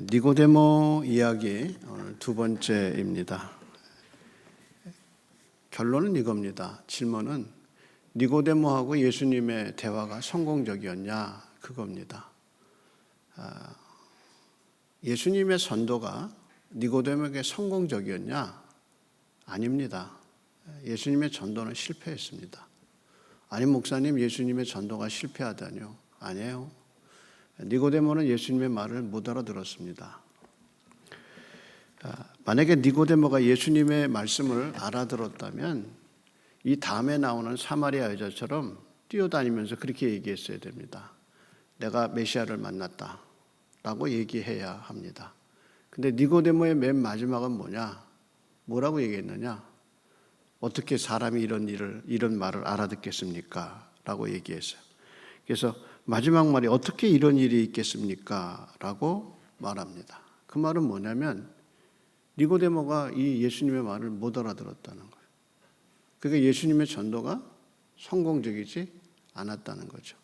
니고데모 이야기 오늘 두 번째입니다. 결론은 이겁니다. 질문은 니고데모하고 예수님의 대화가 성공적이었냐 그겁니다. 예수님의 전도가 니고데모에게 성공적이었냐? 아닙니다. 예수님의 전도는 실패했습니다. 아니 목사님, 예수님의 전도가 실패하다뇨? 아니에요. 니고데모는 예수님의 말을 못 알아들었습니다. 만약에 니고데모가 예수님의 말씀을 알아들었다면 이 다음에 나오는 사마리아 여자처럼 뛰어다니면서 그렇게 얘기했어야 됩니다. 내가 메시아를 만났다 라고 얘기해야 합니다. 근데 니고데모의 맨 마지막은 뭐냐? 뭐라고 얘기했느냐? 어떻게 사람이 이런 말을 알아듣겠습니까? 라고 얘기했어요. 그래서 마지막 말이 어떻게 이런 일이 있겠습니까? 라고 말합니다. 그 말은 뭐냐면 니고데모가 이 예수님의 말을 못 알아들었다는 거예요. 그러니까 예수님의 전도가 성공적이지 않았다는 거죠.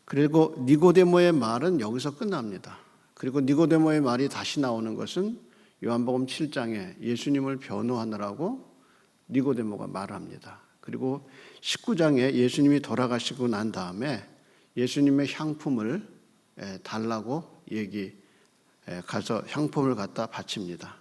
그리고 니고데모의 말은 여기서 끝납니다. 그리고 니고데모의 말이 다시 나오는 것은 요한복음 7장에 예수님을 변호하느라고 니고데모가 말합니다. 그리고 19장에 예수님이 돌아가시고 난 다음에 예수님의 향품을 달라고 가서 향품을 갖다 바칩니다.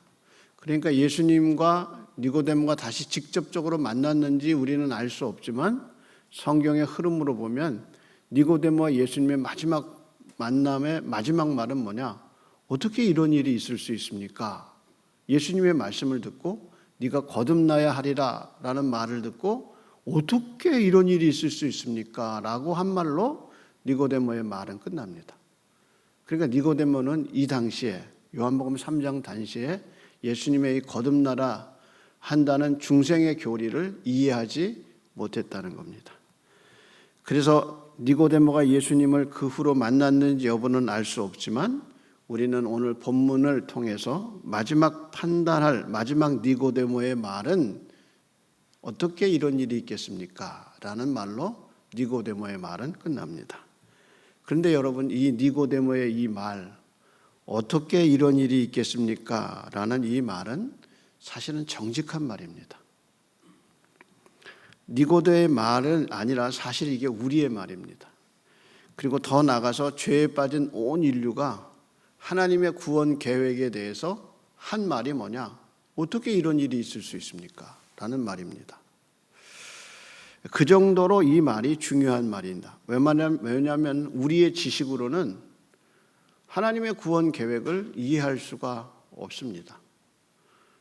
그러니까 예수님과 니고데모가 다시 직접적으로 만났는지 우리는 알 수 없지만 성경의 흐름으로 보면 니고데모와 예수님의 마지막 만남의 마지막 말은 뭐냐? 어떻게 이런 일이 있을 수 있습니까? 예수님의 말씀을 듣고 네가 거듭나야 하리라 라는 말을 듣고 어떻게 이런 일이 있을 수 있습니까? 라고 한 말로 니고데모의 말은 끝납니다. 그러니까 니고데모는 이 당시에 요한복음 3장 당시에 예수님의 이 거듭나라 한다는 중생의 교리를 이해하지 못했다는 겁니다. 그래서 니고데모가 예수님을 그 후로 만났는지 여부는 알 수 없지만 우리는 오늘 본문을 통해서 마지막 판단할 마지막 니고데모의 말은 어떻게 이런 일이 있겠습니까? 라는 말로 니고데모의 말은 끝납니다. 그런데 여러분, 이 니고데모의 이 말, 어떻게 이런 일이 있겠습니까? 라는 이 말은 사실은 정직한 말입니다. 니고데의 말은 아니라 사실 이게 우리의 말입니다. 그리고 더 나아가서 죄에 빠진 온 인류가 하나님의 구원 계획에 대해서 한 말이 뭐냐? 어떻게 이런 일이 있을 수 있습니까? 라는 말입니다. 그 정도로 이 말이 중요한 말입니다. 왜냐하면 우리의 지식으로는 하나님의 구원 계획을 이해할 수가 없습니다.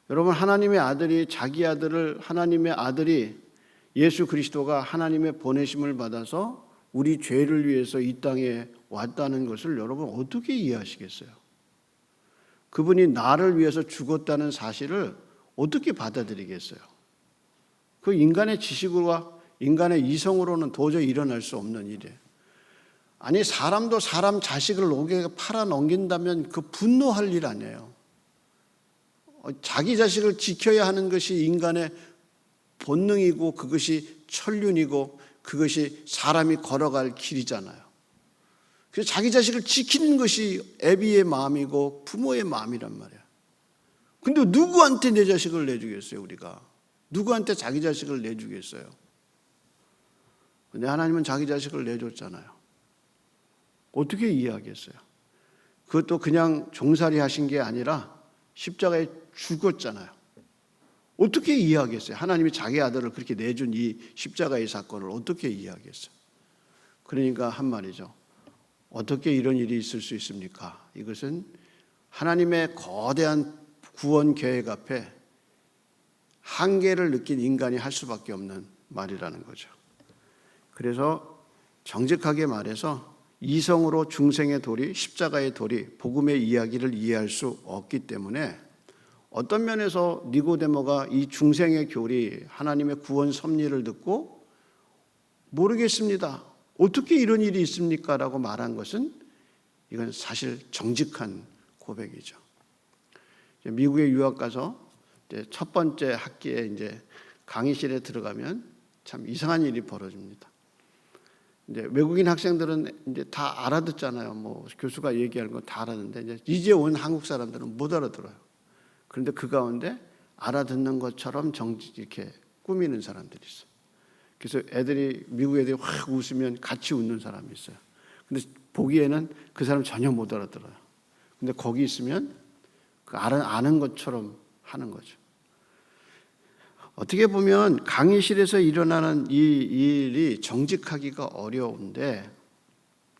여러분, 하나님의 아들이 예수 그리스도가 하나님의 보내심을 받아서 우리 죄를 위해서 이 땅에 왔다는 것을 여러분 어떻게 이해하시겠어요? 그분이 나를 위해서 죽었다는 사실을 어떻게 받아들이겠어요? 그 인간의 지식과 인간의 이성으로는 도저히 일어날 수 없는 일이에요. 아니, 사람도 사람 자식을 옥에 팔아 넘긴다면 그 분노할 일 아니에요. 자기 자식을 지켜야 하는 것이 인간의 본능이고 그것이 천륜이고 그것이 사람이 걸어갈 길이잖아요. 그래서 자기 자식을 지키는 것이 애비의 마음이고 부모의 마음이란 말이야. 근데 누구한테 내 자식을 내주겠어요, 우리가? 누구한테 자기 자식을 내주겠어요? 근데 하나님은 자기 자식을 내줬잖아요. 어떻게 이해하겠어요? 그것도 그냥 종살이 하신 게 아니라 십자가에 죽었잖아요. 어떻게 이해하겠어요? 하나님이 자기 아들을 그렇게 내준 이 십자가의 사건을 어떻게 이해하겠어요? 그러니까 한 말이죠. 어떻게 이런 일이 있을 수 있습니까? 이것은 하나님의 거대한 구원 계획 앞에 한계를 느낀 인간이 할 수밖에 없는 말이라는 거죠. 그래서 정직하게 말해서 이성으로 중생의 도리, 십자가의 도리, 복음의 이야기를 이해할 수 없기 때문에 어떤 면에서 니고데모가 이 중생의 교리, 하나님의 구원 섭리를 듣고 모르겠습니다. 어떻게 이런 일이 있습니까? 라고 말한 것은 이건 사실 정직한 고백이죠. 미국에 유학 가서 첫 번째 학기에 강의실에 들어가면 참 이상한 일이 벌어집니다. 이제 외국인 학생들은 이제 다 알아듣잖아요. 뭐 교수가 얘기하는 거 다 알았는데 이제 온 한국 사람들은 못 알아들어요. 그런데 그 가운데 알아듣는 것처럼 이렇게 꾸미는 사람들이 있어. 그래서 미국 애들이 확 웃으면 같이 웃는 사람이 있어요. 근데 보기에는 그 사람 전혀 못 알아들어요. 근데 거기 있으면 아는 것처럼 하는 거죠. 어떻게 보면 강의실에서 일어나는 이 일이 정직하기가 어려운데,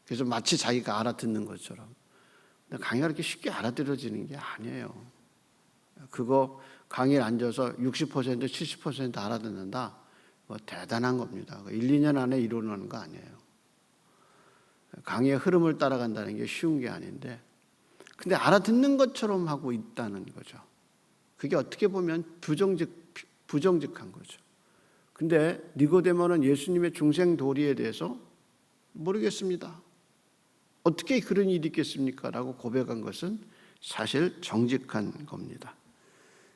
그래서 마치 자기가 알아듣는 것처럼. 근데 강의가 그렇게 쉽게 알아들어지는 게 아니에요. 그거 강의에 앉아서 60%, 70% 알아듣는다. 대단한 겁니다. 1, 2년 안에 이루어지는 거 아니에요. 강의의 흐름을 따라간다는 게 쉬운 게 아닌데, 근데 알아듣는 것처럼 하고 있다는 거죠. 그게 어떻게 보면 부정직한 거죠. 근데 니고데모는 예수님의 중생 도리에 대해서 모르겠습니다. 어떻게 그런 일이 있겠습니까? 라고 고백한 것은 사실 정직한 겁니다.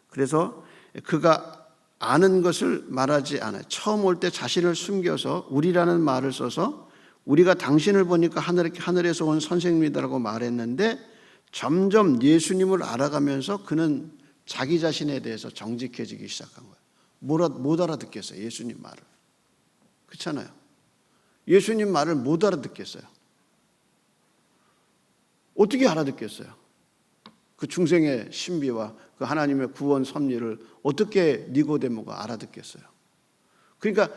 그래서 그가 아는 것을 말하지 않아요. 처음 올 때 자신을 숨겨서 우리라는 말을 써서 우리가 당신을 보니까 하늘에서 온 선생님이다라고 말했는데, 점점 예수님을 알아가면서 그는 자기 자신에 대해서 정직해지기 시작한 거예요. 못 알아듣겠어요. 예수님 말을. 그렇잖아요. 예수님 말을 못 알아듣겠어요. 어떻게 알아듣겠어요? 그 중생의 신비와 그 하나님의 구원 섭리를 어떻게 니고데모가 알아듣겠어요? 그러니까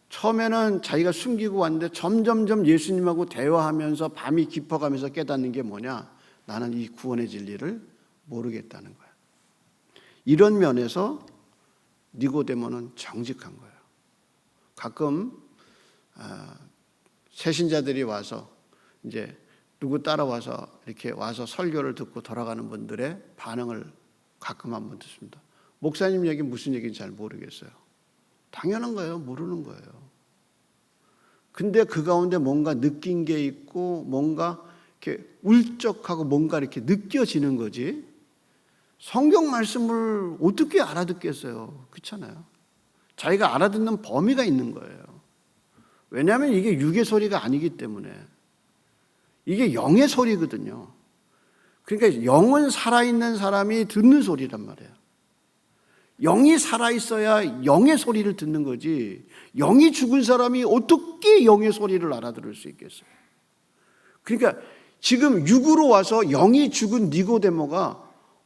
처음에는 자기가 숨기고 왔는데 점점점 예수님하고 대화하면서 밤이 깊어가면서 깨닫는 게 뭐냐? 나는 이 구원의 진리를 모르겠다는 거야. 이런 면에서 니고데모는 정직한 거예요. 가끔 새신자들이 와서 이제 누구 따라와서 이렇게 와서 설교를 듣고 돌아가는 분들의 반응을 가끔 한번 듣습니다. 목사님 얘기 무슨 얘기인지 잘 모르겠어요. 당연한 거예요. 모르는 거예요. 근데 그 가운데 뭔가 느낀 게 있고 뭔가 이렇게 울적하고 뭔가 이렇게 느껴지는 거지. 성경 말씀을 어떻게 알아듣겠어요? 그렇잖아요. 자기가 알아듣는 범위가 있는 거예요. 왜냐하면 이게 육의 소리가 아니기 때문에. 이게 영의 소리거든요. 그러니까 영은 살아있는 사람이 듣는 소리란 말이에요. 영이 살아있어야 영의 소리를 듣는 거지, 영이 죽은 사람이 어떻게 영의 소리를 알아들을 수 있겠어요? 그러니까 지금 육으로 와서 영이 죽은 니고데모가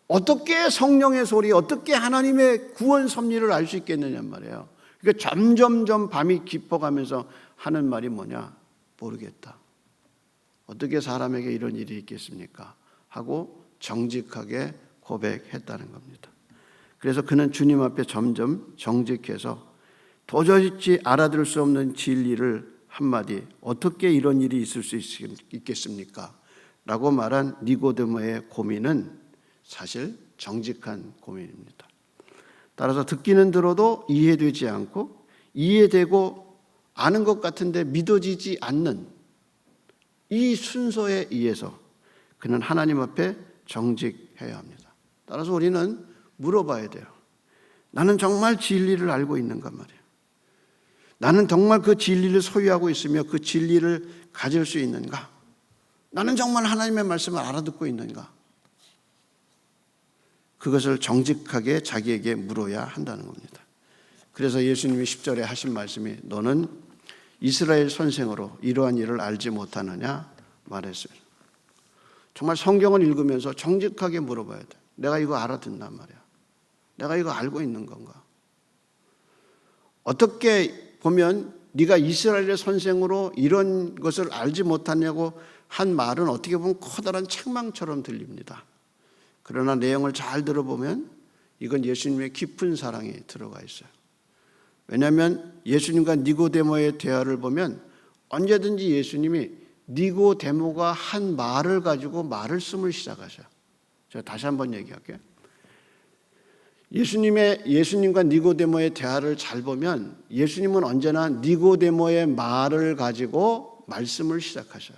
어떻게 성령의 소리, 어떻게 하나님의 구원 섭리를 알 수 있겠느냐 말이에요. 그러니까 점점점 밤이 깊어가면서 하는 말이 뭐냐? 모르겠다. 어떻게 사람에게 이런 일이 있겠습니까? 하고 정직하게 고백했다는 겁니다. 그래서 그는 주님 앞에 점점 정직해서 도저히 알아들을 수 없는 진리를 한마디, 어떻게 이런 일이 있을 수 있겠습니까? 라고 말한 니고데모의 고민은 사실 정직한 고민입니다. 따라서 듣기는 들어도 이해되지 않고 이해되고 아는 것 같은데 믿어지지 않는 이 순서에 의해서 그는 하나님 앞에 정직해야 합니다. 따라서 우리는 물어봐야 돼요. 나는 정말 진리를 알고 있는가 말이에요. 나는 정말 그 진리를 소유하고 있으며 그 진리를 가질 수 있는가? 나는 정말 하나님의 말씀을 알아듣고 있는가? 그것을 정직하게 자기에게 물어야 한다는 겁니다. 그래서 예수님이 10절에 하신 말씀이 너는 이스라엘 선생으로 이러한 일을 알지 못하느냐 말했어요. 정말 성경을 읽으면서 정직하게 물어봐야 돼. 내가 이거 알아듣난 말이야. 내가 이거 알고 있는 건가? 어떻게 보면 네가 이스라엘의 선생으로 이런 것을 알지 못하냐고 한 말은 어떻게 보면 커다란 책망처럼 들립니다. 그러나 내용을 잘 들어보면 이건 예수님의 깊은 사랑이 들어가 있어요. 왜냐하면 예수님과 니고데모의 대화를 보면 언제든지 예수님이 니고데모가 한 말을 가지고 말씀을 시작하셔요. 제가 다시 한번 얘기할게요. 예수님과 니고데모의 대화를 잘 보면 예수님은 언제나 니고데모의 말을 가지고 말씀을 시작하셔요.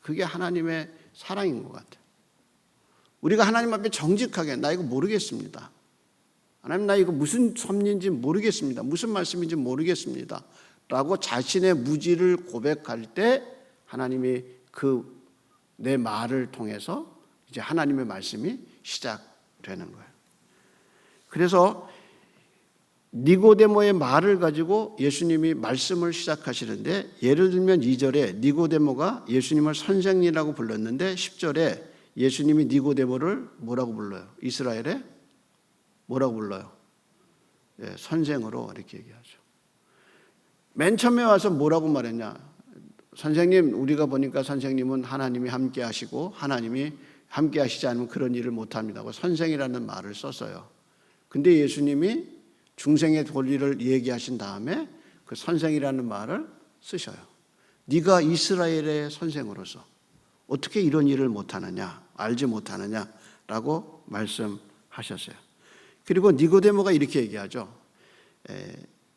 그게 하나님의 사랑인 것 같아요. 우리가 하나님 앞에 정직하게 나 이거 모르겠습니다. 하나님 나 이거 무슨 섭리인지 모르겠습니다. 무슨 말씀인지 모르겠습니다. 라고 자신의 무지를 고백할 때 하나님이 그 내 말을 통해서 이제 하나님의 말씀이 시작되는 거예요. 그래서 니고데모의 말을 가지고 예수님이 말씀을 시작하시는데, 예를 들면 2절에 니고데모가 예수님을 선생님이라고 불렀는데 10절에 예수님이 니고데모를 뭐라고 불러요? 이스라엘에 뭐라고 불러요? 예, 선생으로 이렇게 얘기하죠. 맨 처음에 와서 뭐라고 말했냐? 선생님, 우리가 보니까 선생님은 하나님이 함께 하시고 하나님이 함께 하시지 않으면 그런 일을 못합니다고 선생이라는 말을 썼어요. 근데 예수님이 중생의 도리를 얘기하신 다음에 그 선생이라는 말을 쓰셔요. 네가 이스라엘의 선생으로서 어떻게 이런 일을 못하느냐, 알지 못하느냐라고 말씀하셨어요. 그리고 니고데모가 이렇게 얘기하죠.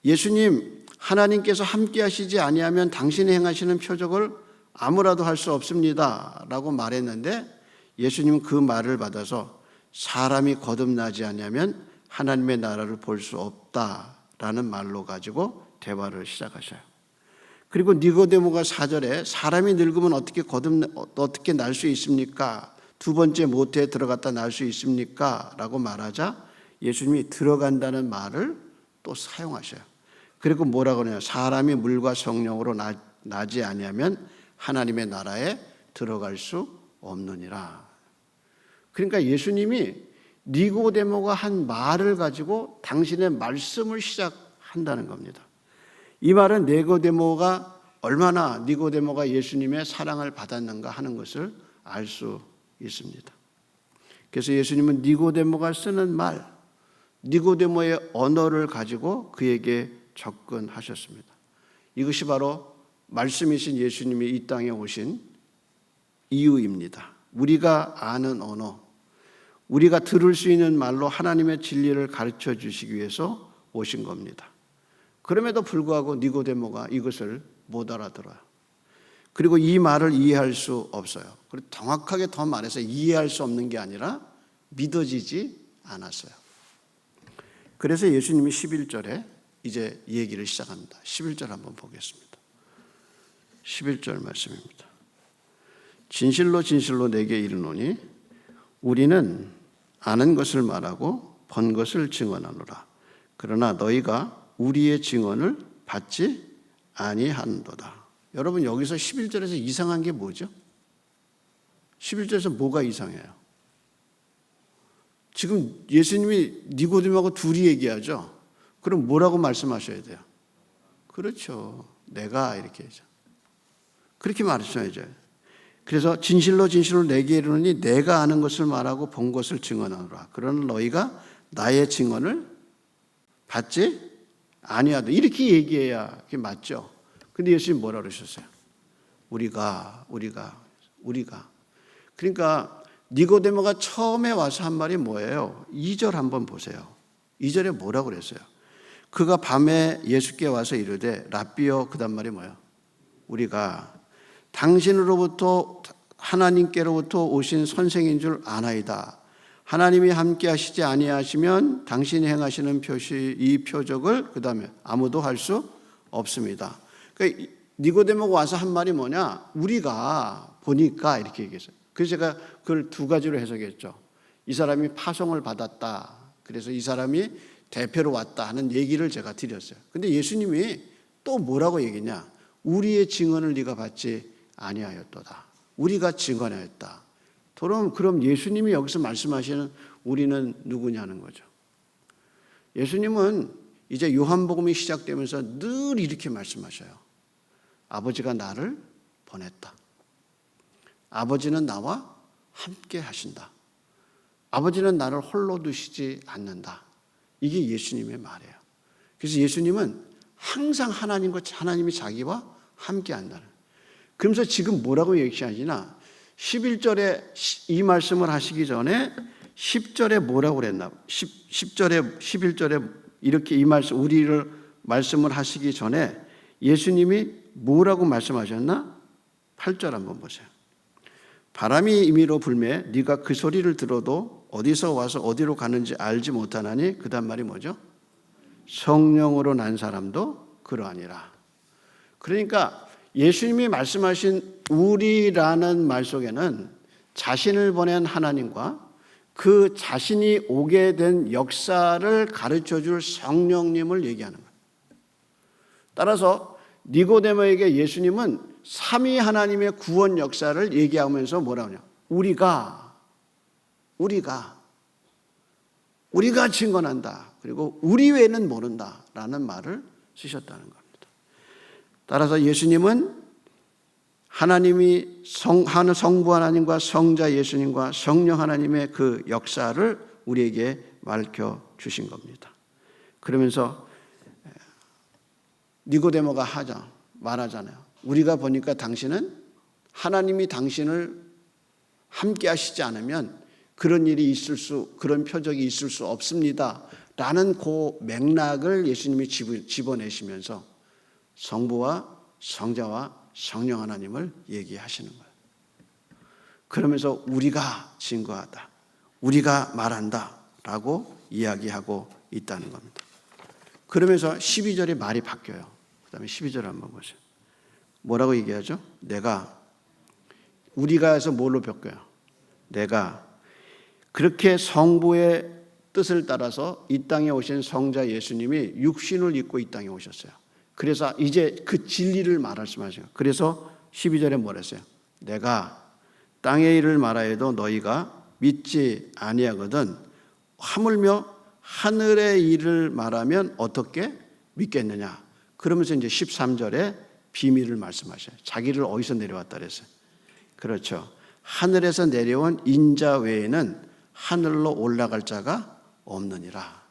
예수님, 하나님께서 함께 하시지 아니하면 당신이 행하시는 표적을 아무라도 할 수 없습니다 라고 말했는데, 예수님은 그 말을 받아서 사람이 거듭나지 않으면 하나님의 나라를 볼 수 없다라는 말로 가지고 대화를 시작하셔요. 그리고 니고데모가 4절에 사람이 늙으면 어떻게 날 수 있습니까? 두 번째 모태에 들어갔다 날 수 있습니까? 라고 말하자 예수님이 들어간다는 말을 또 사용하셔요. 그리고 뭐라고 하냐면 사람이 물과 성령으로 나지 아니하면 하나님의 나라에 들어갈 수 없느니라. 그러니까 예수님이 니고데모가 한 말을 가지고 당신의 말씀을 시작한다는 겁니다. 이 말은 니고데모가 얼마나 니고데모가 예수님의 사랑을 받았는가 하는 것을 알 수 있습니다. 그래서 예수님은 니고데모가 쓰는 말, 니고데모의 언어를 가지고 그에게 접근하셨습니다. 이것이 바로 말씀이신 예수님이 이 땅에 오신 이유입니다. 우리가 아는 언어, 우리가 들을 수 있는 말로 하나님의 진리를 가르쳐 주시기 위해서 오신 겁니다. 그럼에도 불구하고 니고데모가 이것을 못 알아들어요. 그리고 이 말을 이해할 수 없어요. 그리고 정확하게 더 말해서 이해할 수 없는 게 아니라 믿어지지 않았어요. 그래서 예수님이 11절에 이제 얘기를 시작합니다. 11절 한번 보겠습니다. 11절 말씀입니다. 진실로 진실로 내게 이르노니 우리는 아는 것을 말하고 본 것을 증언하노라. 그러나 너희가 우리의 증언을 받지 아니한도다. 여러분, 여기서 11절에서 이상한 게 뭐죠? 11절에서 뭐가 이상해요? 지금 예수님이 니고데모하고 둘이 얘기하죠. 그럼 뭐라고 말씀하셔야 돼요? 그렇죠. 내가 이렇게 하죠. 그렇게 말씀하셔야죠. 그래서 진실로 진실로 내게 이르노니 내가 아는 것을 말하고 본 것을 증언하노라. 그러나 너희가 나의 증언을 받지 아니하다. 이렇게 얘기해야 그게 맞죠. 근데 예수님 뭐라 그러셨어요? 우리가. 그러니까 니고데모가 처음에 와서 한 말이 뭐예요? 2절 한번 보세요. 2절에 뭐라고 그랬어요? 그가 밤에 예수께 와서 이르되 랍비여, 그다음 말이 뭐예요? 우리가 당신으로부터 하나님께로부터 오신 선생인 줄 아나이다. 하나님이 함께 하시지 아니하시면 당신이 행하시는 이 표적을 그다음에 아무도 할 수 없습니다. 그러니까 니고데모가 와서 한 말이 뭐냐? 우리가 보니까 이렇게 얘기했어요. 그래서 제가 그걸 두 가지로 해석했죠. 이 사람이 파송을 받았다. 그래서 이 사람이 대표로 왔다 하는 얘기를 제가 드렸어요. 근데 예수님이 또 뭐라고 얘기냐? 우리의 증언을 네가 받지 아니하였도다. 우리가 증언하였다. 그럼 예수님이 여기서 말씀하시는 우리는 누구냐는 거죠. 예수님은 이제 요한복음이 시작되면서 늘 이렇게 말씀하셔요. 아버지가 나를 보냈다. 아버지는 나와 함께 하신다. 아버지는 나를 홀로 두시지 않는다. 이게 예수님의 말이에요. 그래서 예수님은 항상 하나님이 자기와 함께 한다는. 그러면서 지금 뭐라고 얘기하시나? 11절에 이 말씀을 하시기 전에 10절에 뭐라고 그랬나? 10절에 11절에 이렇게 이 말씀 우리를 말씀을 하시기 전에 예수님이 뭐라고 말씀하셨나? 8절 한번 보세요. 바람이 임의로 불매 네가 그 소리를 들어도 어디서 와서 어디로 가는지 알지 못하나니 그다음 말이 뭐죠? 성령으로 난 사람도 그러하니라. 그러니까 예수님이 말씀하신 우리라는 말 속에는 자신을 보낸 하나님과 그 자신이 오게 된 역사를 가르쳐 줄 성령님을 얘기하는 거예요. 따라서 니고데모에게 예수님은 삼위 하나님의 구원 역사를 얘기하면서 뭐라고 하냐? 우리가 증언한다. 그리고 우리 외에는 모른다라는 말을 쓰셨다는 겁니다. 따라서 예수님은 하나님이 성부 하나님과 성자 예수님과 성령 하나님의 그 역사를 우리에게 밝혀 주신 겁니다. 그러면서 니고데모가 말하잖아요. 우리가 보니까 당신은 하나님이 당신을 함께 하시지 않으면 그런 표적이 있을 수 없습니다. 라는 그 맥락을 예수님이 집어내시면서 성부와 성자와 성령 하나님을 얘기하시는 거예요. 그러면서 우리가 증거하다, 우리가 말한다 라고 이야기하고 있다는 겁니다. 그러면서 12절에 말이 바뀌어요. 그 다음에 12절 한번 보세요. 뭐라고 얘기하죠? 우리가 해서 뭘로 바뀌어요? 내가 그렇게 성부의 뜻을 따라서 이 땅에 오신 성자 예수님이 육신을 입고 이 땅에 오셨어요. 그래서 이제 그 진리를 말씀하셔요. 그래서 12절에 뭐라 했어요? 내가 땅의 일을 말하여도 너희가 믿지 아니하거든 하물며 하늘의 일을 말하면 어떻게 믿겠느냐. 그러면서 이제 13절에 비밀을 말씀하셔요. 자기를 어디서 내려왔다 그랬어요? 그렇죠. 하늘에서 내려온 인자 외에는 하늘로 올라갈 자가 없느니라.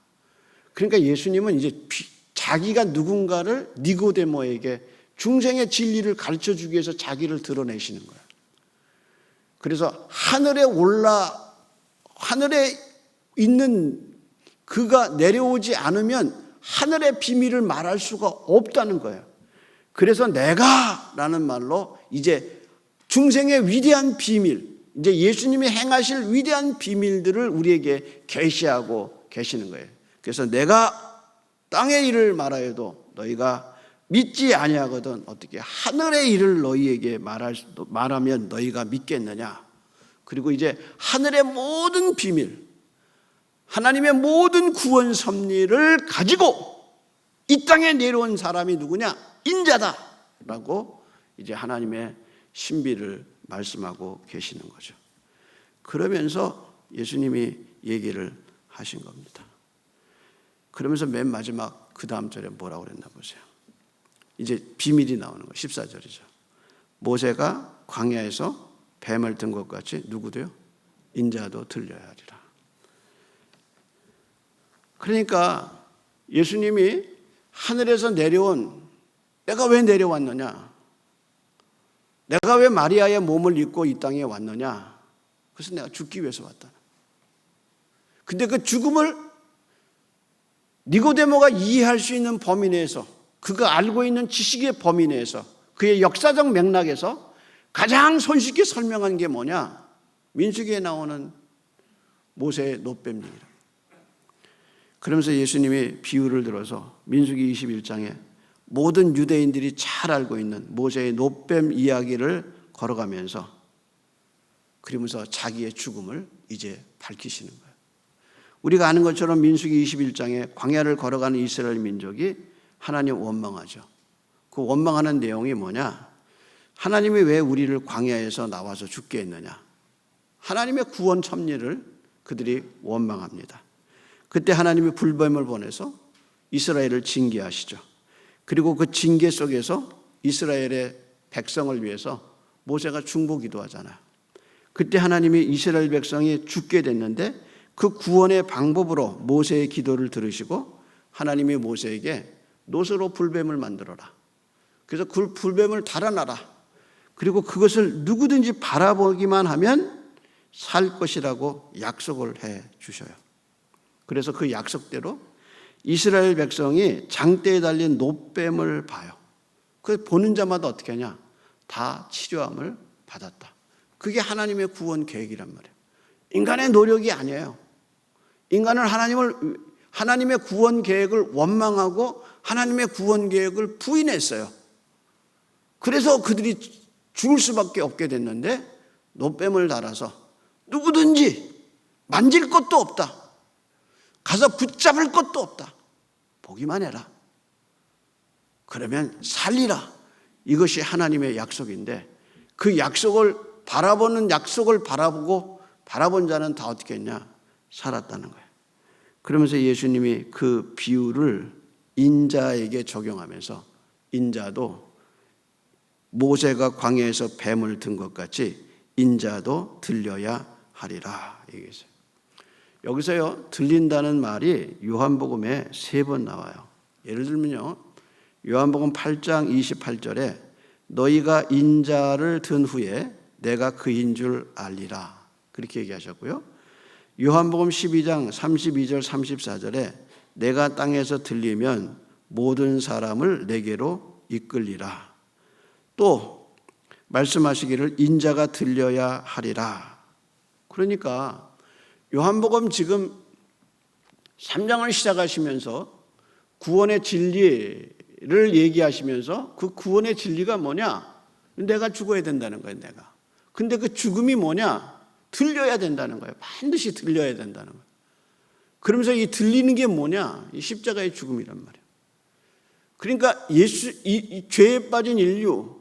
그러니까 예수님은 이제 자기가 누군가를 니고데모에게 중생의 진리를 가르쳐주기 위해서 자기를 드러내시는 거예요. 그래서 하늘에 있는 그가 내려오지 않으면 하늘의 비밀을 말할 수가 없다는 거예요. 그래서 내가라는 말로 이제 중생의 위대한 비밀, 이제 예수님이 행하실 위대한 비밀들을 우리에게 계시하고 계시는 거예요. 그래서 내가 땅의 일을 말하여도 너희가 믿지 아니하거든 어떻게 하늘의 일을 너희에게 말하면 너희가 믿겠느냐. 그리고 이제 하늘의 모든 비밀, 하나님의 모든 구원 섭리를 가지고 이 땅에 내려온 사람이 누구냐? 인자다라고 이제 하나님의 신비를 말씀하고 계시는 거죠. 그러면서 예수님이 얘기를 하신 겁니다. 그러면서 맨 마지막 그 다음 절에 뭐라고 그랬나 보세요. 이제 비밀이 나오는 거예요. 14절이죠. 모세가 광야에서 뱀을 든 것 같이 누구도요? 인자도 들려야 하리라. 그러니까 예수님이 하늘에서 내려온, 내가 왜 내려왔느냐? 내가 왜 마리아의 몸을 입고 이 땅에 왔느냐? 그래서 내가 죽기 위해서 왔다. 근데 그 죽음을 니고데모가 이해할 수 있는 범위 내에서, 그가 알고 있는 지식의 범위 내에서, 그의 역사적 맥락에서 가장 손쉽게 설명한 게 뭐냐? 민수기에 나오는 모세의 노뱀 얘기라. 그러면서 예수님이 비유를 들어서 민수기 21장에 모든 유대인들이 잘 알고 있는 모세의 노뱀 이야기를 걸어가면서 그러면서 자기의 죽음을 이제 밝히시는 거예요. 우리가 아는 것처럼 민수기 21장에 광야를 걸어가는 이스라엘 민족이 하나님 원망하죠. 그 원망하는 내용이 뭐냐? 하나님이 왜 우리를 광야에서 나와서 죽게 했느냐? 하나님의 구원 섭리를 그들이 원망합니다. 그때 하나님이 불뱀을 보내서 이스라엘을 징계하시죠. 그리고 그 징계 속에서 이스라엘의 백성을 위해서 모세가 중보기도 하잖아요. 그때 하나님이 이스라엘 백성이 죽게 됐는데 그 구원의 방법으로 모세의 기도를 들으시고 하나님이 모세에게 노스로 불뱀을 만들어라. 그래서 그 불뱀을 달아놔라. 그리고 그것을 누구든지 바라보기만 하면 살 것이라고 약속을 해 주셔요. 그래서 그 약속대로 이스라엘 백성이 장대에 달린 노뱀을 봐요. 그 보는 자마다 어떻게 하냐? 다 치료함을 받았다. 그게 하나님의 구원 계획이란 말이에요. 인간의 노력이 아니에요. 인간은 하나님의 구원 계획을 원망하고 하나님의 구원 계획을 부인했어요. 그래서 그들이 죽을 수밖에 없게 됐는데 노뱀을 달아서 누구든지 만질 것도 없다. 가서 붙잡을 것도 없다. 보기만 해라. 그러면 살리라. 이것이 하나님의 약속인데 그 약속을 바라보고 바라본 자는 다 어떻게 했냐? 살았다는 거예요. 그러면서 예수님이 그 비유를 인자에게 적용하면서 인자도 모세가 광야에서 뱀을 든 것 같이 인자도 들려야 하리라 얘기했어요. 여기서요, 들린다는 말이 요한복음에 3번 나와요. 예를 들면요, 요한복음 8장 28절에 너희가 인자를 든 후에 내가 그인 줄 알리라 그렇게 얘기하셨고요. 요한복음 12장 32절 34절에 내가 땅에서 들리면 모든 사람을 내게로 이끌리라. 또 말씀하시기를 인자가 들려야 하리라. 그러니까 요한복음 지금 3장을 시작하시면서 구원의 진리를 얘기하시면서 그 구원의 진리가 뭐냐? 내가 죽어야 된다는 거예요, 내가. 근데 그 죽음이 뭐냐? 들려야 된다는 거예요. 반드시 들려야 된다는 거예요. 그러면서 이 들리는 게 뭐냐? 이 십자가의 죽음이란 말이에요. 그러니까 이 죄에 빠진 인류,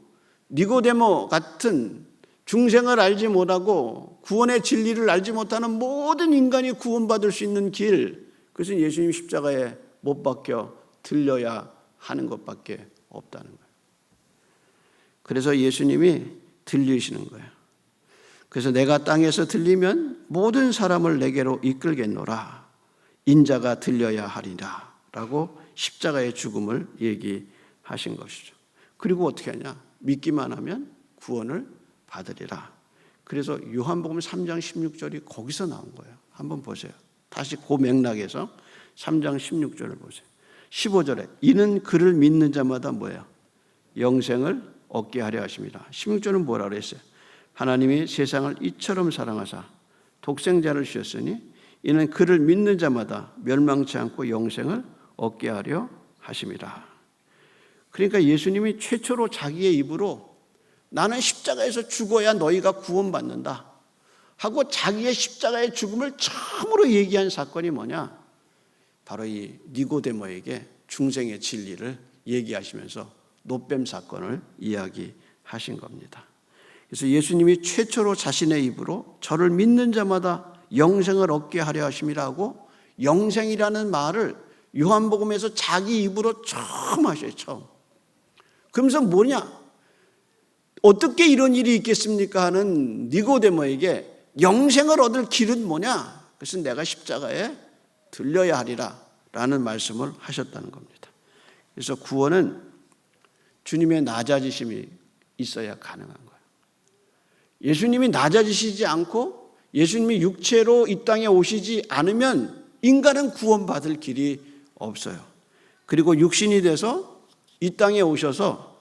니고데모 같은 중생을 알지 못하고 구원의 진리를 알지 못하는 모든 인간이 구원받을 수 있는 길, 그것은 예수님 십자가에 못 박혀 들려야 하는 것밖에 없다는 거예요. 그래서 예수님이 들리시는 거예요. 그래서 내가 땅에서 들리면 모든 사람을 내게로 이끌겠노라. 인자가 들려야 하리라 라고 십자가의 죽음을 얘기하신 것이죠. 그리고 어떻게 하냐? 믿기만 하면 구원을 받으리라. 그래서 요한복음 3장 16절이 거기서 나온 거예요. 한번 보세요. 다시 그 맥락에서 3장 16절을 보세요. 15절에 이는 그를 믿는 자마다 뭐예요? 영생을 얻게 하려 하십니다. 16절은 뭐라 그랬어요? 하나님이 세상을 이처럼 사랑하사 독생자를 주셨으니 이는 그를 믿는 자마다 멸망치 않고 영생을 얻게 하려 하십니다. 그러니까 예수님이 최초로 자기의 입으로 나는 십자가에서 죽어야 너희가 구원받는다 하고 자기의 십자가의 죽음을 처음으로 얘기한 사건이 뭐냐? 바로 이 니고데모에게 중생의 진리를 얘기하시면서 노뱀 사건을 이야기하신 겁니다. 그래서 예수님이 최초로 자신의 입으로 저를 믿는 자마다 영생을 얻게 하려 하심이라고 영생이라는 말을 요한복음에서 자기 입으로 처음 하셔요. 처음. 그러면서 뭐냐? 어떻게 이런 일이 있겠습니까? 하는 니고데모에게 영생을 얻을 길은 뭐냐? 그것은 내가 십자가에 들려야 하리라 라는 말씀을 하셨다는 겁니다. 그래서 구원은 주님의 낮아지심이 있어야 가능한 거예요. 예수님이 낮아지시지 않고 예수님이 육체로 이 땅에 오시지 않으면 인간은 구원받을 길이 없어요. 그리고 육신이 돼서 이 땅에 오셔서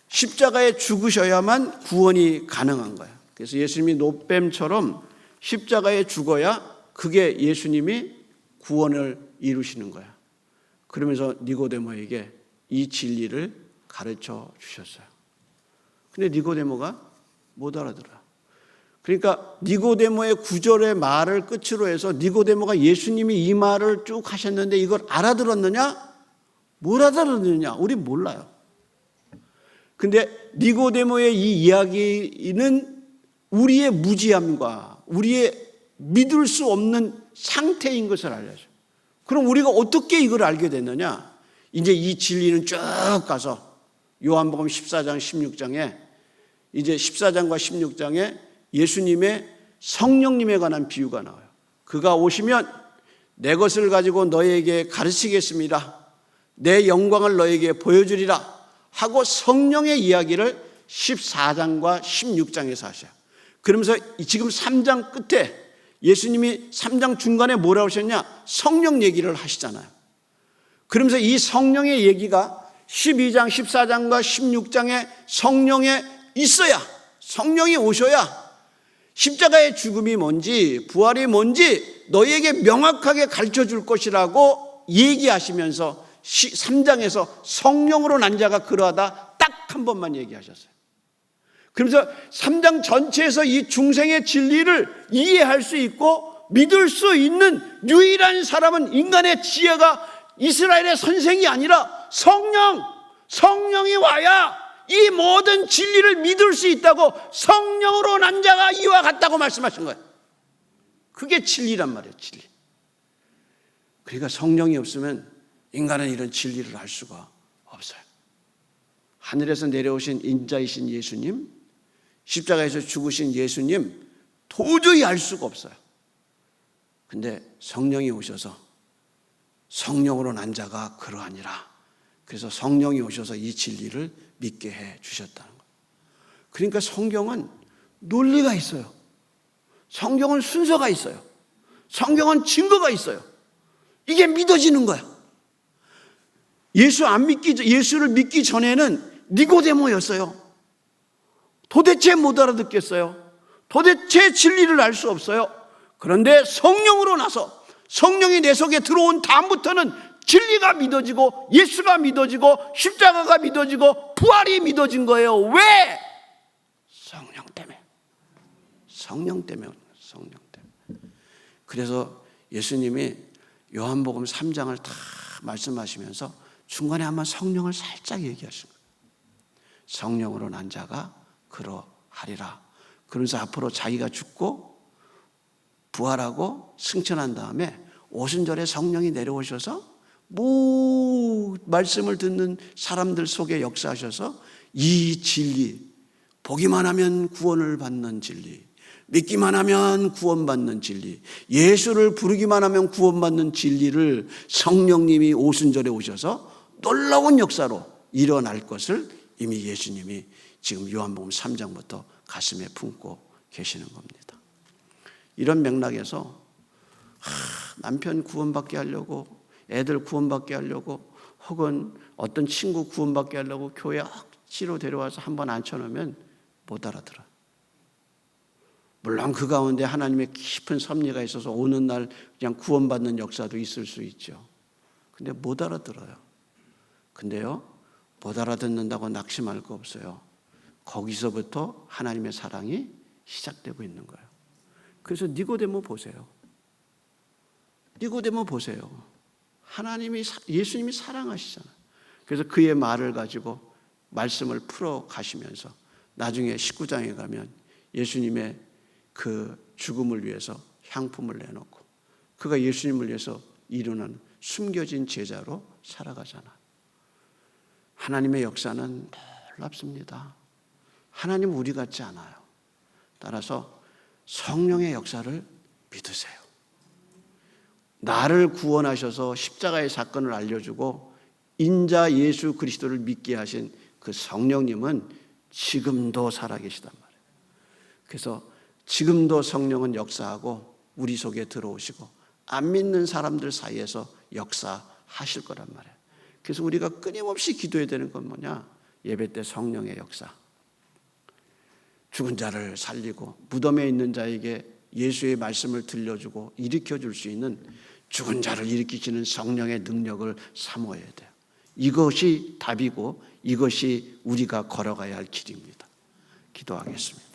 십자가에 죽으셔야만 구원이 가능한 거예요. 그래서 예수님이 노뱀처럼 십자가에 죽어야 그게 예수님이 구원을 이루시는 거야. 그러면서 니고데모에게 이 진리를 가르쳐 주셨어요. 근데 니고데모가 못 알아들어요. 그러니까 니고데모의 9절의 말을 끝으로 해서 니고데모가 예수님이 이 말을 쭉 하셨는데 이걸 알아들었느냐? 못 알아들었느냐? 우리 몰라요. 근데 니고데모의 이 이야기는 우리의 무지함과 우리의 믿을 수 없는 상태인 것을 알려줘요. 그럼 우리가 어떻게 이걸 알게 됐느냐? 이제 이 진리는 쭉 가서 요한복음 14장 16장에 이제 14장과 16장에 예수님의 성령님에 관한 비유가 나와요. 그가 오시면 내 것을 가지고 너에게 가르치겠습니다. 내 영광을 너에게 보여주리라 하고 성령의 이야기를 14장과 16장에서 하셔요. 그러면서 지금 3장 끝에 예수님이 3장 중간에 뭐라고 하셨냐? 성령 얘기를 하시잖아요. 그러면서 이 성령의 얘기가 12장, 14장과 16장에 성령에 있어야, 성령이 오셔야 십자가의 죽음이 뭔지 부활이 뭔지 너희에게 명확하게 가르쳐 줄 것이라고 얘기하시면서 3장에서 성령으로 난 자가 그러하다 딱 한 번만 얘기하셨어요. 그러면서 3장 전체에서 이 중생의 진리를 이해할 수 있고 믿을 수 있는 유일한 사람은 인간의 지혜가 이스라엘의 선생이 아니라 성령이 와야 이 모든 진리를 믿을 수 있다고 성령으로 난 자가 이와 같다고 말씀하신 거예요. 그게 진리란 말이에요. 진리. 그러니까 성령이 없으면 인간은 이런 진리를 알 수가 없어요. 하늘에서 내려오신 인자이신 예수님, 십자가에서 죽으신 예수님 도저히 알 수가 없어요. 근데 성령이 오셔서 성령으로 난 자가 그러하니라. 그래서 성령이 오셔서 이 진리를 믿게 해 주셨다는 거예요. 그러니까 성경은 논리가 있어요. 성경은 순서가 있어요. 성경은 증거가 있어요. 이게 믿어지는 거야. 예수를 믿기 전에는 니고데모였어요. 도대체 못 알아듣겠어요. 도대체 진리를 알 수 없어요. 그런데 성령으로 나서 성령이 내 속에 들어온 다음부터는 진리가 믿어지고 예수가 믿어지고 십자가가 믿어지고 부활이 믿어진 거예요. 왜? 성령 때문에. 성령 때문에. 그래서 예수님이 요한복음 3장을 다 말씀하시면서 중간에 한번 성령을 살짝 얘기하신 거예요. 성령으로 난 자가 그러하리라. 그러면서 앞으로 자기가 죽고 부활하고 승천한 다음에 오순절에 성령이 내려오셔서 말씀을 듣는 사람들 속에 역사하셔서 이 진리, 보기만 하면 구원을 받는 진리, 믿기만 하면 구원받는 진리, 예수를 부르기만 하면 구원받는 진리를 성령님이 오순절에 오셔서 놀라운 역사로 일어날 것을 이미 예수님이 지금 요한복음 3장부터 가슴에 품고 계시는 겁니다. 이런 맥락에서 남편 구원받게 하려고, 애들 구원받게 하려고, 혹은 어떤 친구 구원받게 하려고 교회 억지로 데려와서 한번 앉혀놓으면 못 알아들어요. 물론 그 가운데 하나님의 깊은 섭리가 있어서 오는 날 그냥 구원받는 역사도 있을 수 있죠. 근데 못 알아들어요. 근데요, 못 알아듣는다고 낙심할 거 없어요. 거기서부터 하나님의 사랑이 시작되고 있는 거예요. 그래서 니고데모 보세요. 니고데모 보세요. 예수님이 사랑하시잖아요. 그래서 그의 말을 가지고 말씀을 풀어 가시면서 나중에 19장에 가면 예수님의 그 죽음을 위해서 향품을 내놓고 그가 예수님을 위해서 일어나는 숨겨진 제자로 살아가잖아요. 하나님의 역사는 놀랍습니다. 하나님은 우리 같지 않아요. 따라서 성령의 역사를 믿으세요. 나를 구원하셔서 십자가의 사건을 알려주고 인자 예수 그리스도를 믿게 하신 그 성령님은 지금도 살아계시단 말이에요. 그래서 지금도 성령은 역사하고 우리 속에 들어오시고 안 믿는 사람들 사이에서 역사하실 거란 말이에요. 그래서 우리가 끊임없이 기도해야 되는 건 뭐냐? 예배 때 성령의 역사. 죽은 자를 살리고 무덤에 있는 자에게 예수의 말씀을 들려주고 일으켜줄 수 있는 죽은 자를 일으키시는 성령의 능력을 사모해야 돼요. 이것이 답이고 이것이 우리가 걸어가야 할 길입니다. 기도하겠습니다.